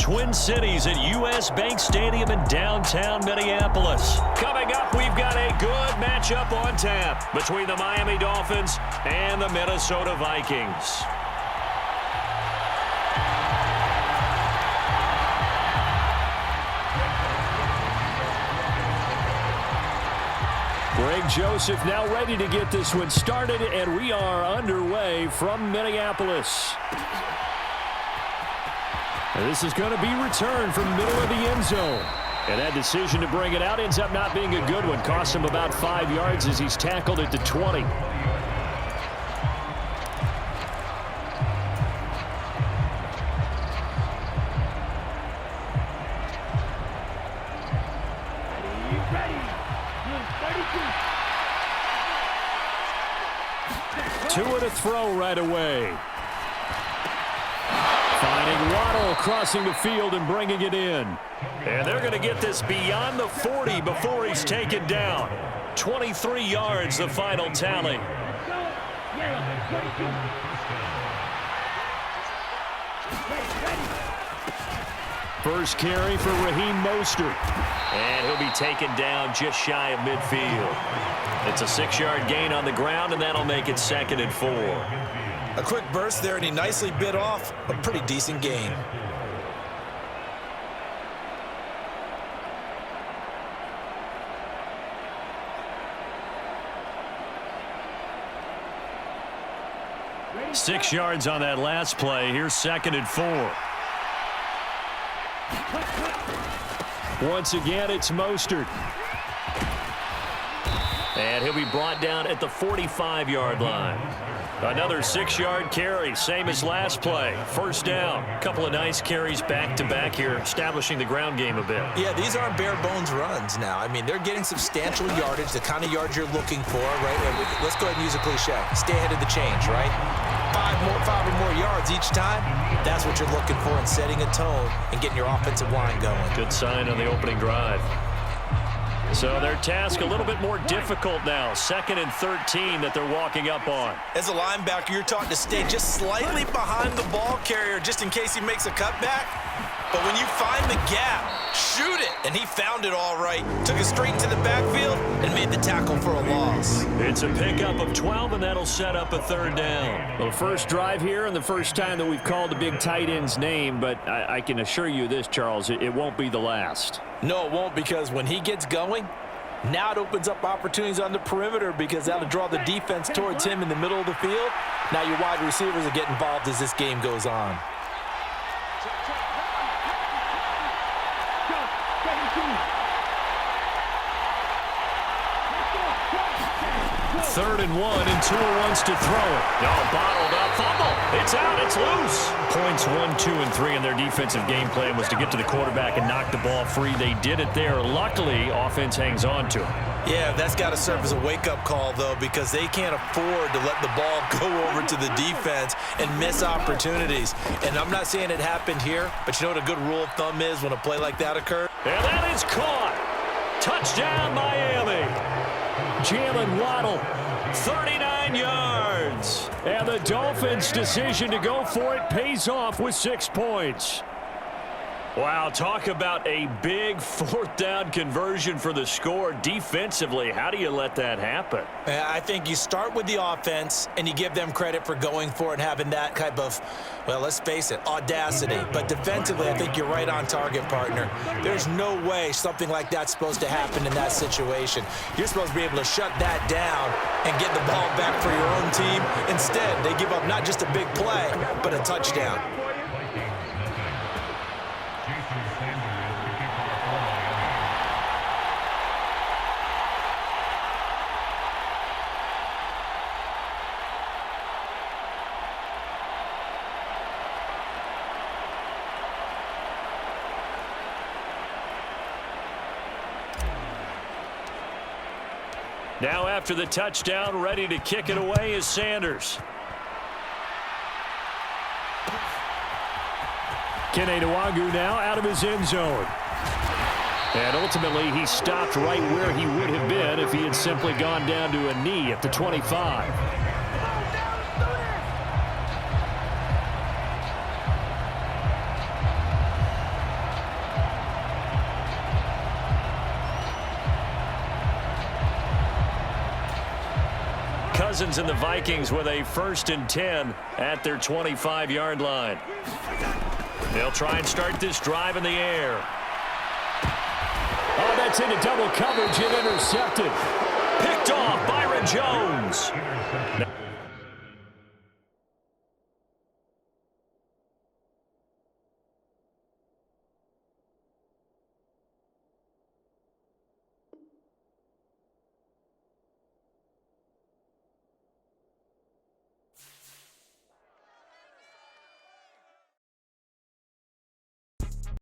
Twin Cities at U.S. Bank Stadium in downtown Minneapolis. Coming up, we've got a good matchup on tap between the Miami Dolphins and the Minnesota Vikings. Greg Joseph now ready to get this one started, and we are underway from Minneapolis. And this is going to be returned from the middle of the end zone. And that decision to bring it out ends up not being a good one. Costs him about 5 yards as he's tackled at the 20. Two to throw right away. Finding Waddle crossing the field and bringing it in. And they're going to get this beyond the 40 before he's taken down. 23 yards, the final tally. First carry for Raheem Mostert. And he'll be taken down just shy of midfield. It's a 6-yard gain on the ground, and that'll make it 2nd and 4. A quick burst there, and he nicely bit off a pretty decent gain. Six yards on that last play. Here's 2nd and 4. Once again, it's Mostert. And he'll be brought down at the 45-yard line. Another 6-yard carry, same as last play. First down. A couple of nice carries back-to-back here, establishing the ground game a bit. Yeah, these aren't bare-bones runs now. I mean, they're getting substantial yardage, the kind of yards you're looking for, right? Let's go ahead and use a cliche. Stay ahead of the change, right? Five or more yards each time. That's what you're looking for in setting a tone and getting your offensive line going. Good sign on the opening drive. So their task a little bit more difficult now. 2nd and 13 that they're walking up on. As a linebacker, you're taught to stay just slightly behind the ball carrier just in case he makes a cutback. But when you find the gap, shoot it. And he found it all right. Took it straight into the backfield and made the tackle for a loss. It's a pickup of 12, and that'll set up a 3rd down. Well, first drive here and the first time that we've called the big tight end's name, but I can assure you this, Charles, it won't be the last. No, it won't, because when he gets going, now it opens up opportunities on the perimeter because that'll draw the defense towards him in the middle of the field. Now your wide receivers will get involved as this game goes on. Third and 1, and Tua wants to throw it. No, bottled up, fumble. It's out, it's loose. Points 1, 2, and 3 in their defensive game plan was to get to the quarterback and knock the ball free. They did it there. Luckily, offense hangs on to it. Yeah, that's got to serve as a wake-up call, though, because they can't afford to let the ball go over to the defense and miss opportunities. And I'm not saying it happened here, but you know what a good rule of thumb is when a play like that occurs? And that is caught. Touchdown, Miami. Jalen Waddle, 39 yards. And the Dolphins' decision to go for it pays off with 6 points. Wow, talk about a big 4th down conversion for the score. Defensively, how do you let that happen? I think you start with the offense and you give them credit for going for it and having that type of, well, let's face it, audacity. But defensively, I think you're right on target, partner. There's no way something like that's supposed to happen in that situation. You're supposed to be able to shut that down and get the ball back for your own team. Instead, they give up not just a big play, but a touchdown. Now after the touchdown, ready to kick it away is Sanders. Kene Nwangwu now out of his end zone. And ultimately, he stopped right where he would have been if he had simply gone down to a knee at the 25. Cousins and the Vikings with a 1st and 10 at their 25-yard line. They'll try and start this drive in the air. Oh, that's into double coverage and intercepted. Picked off Byron Jones.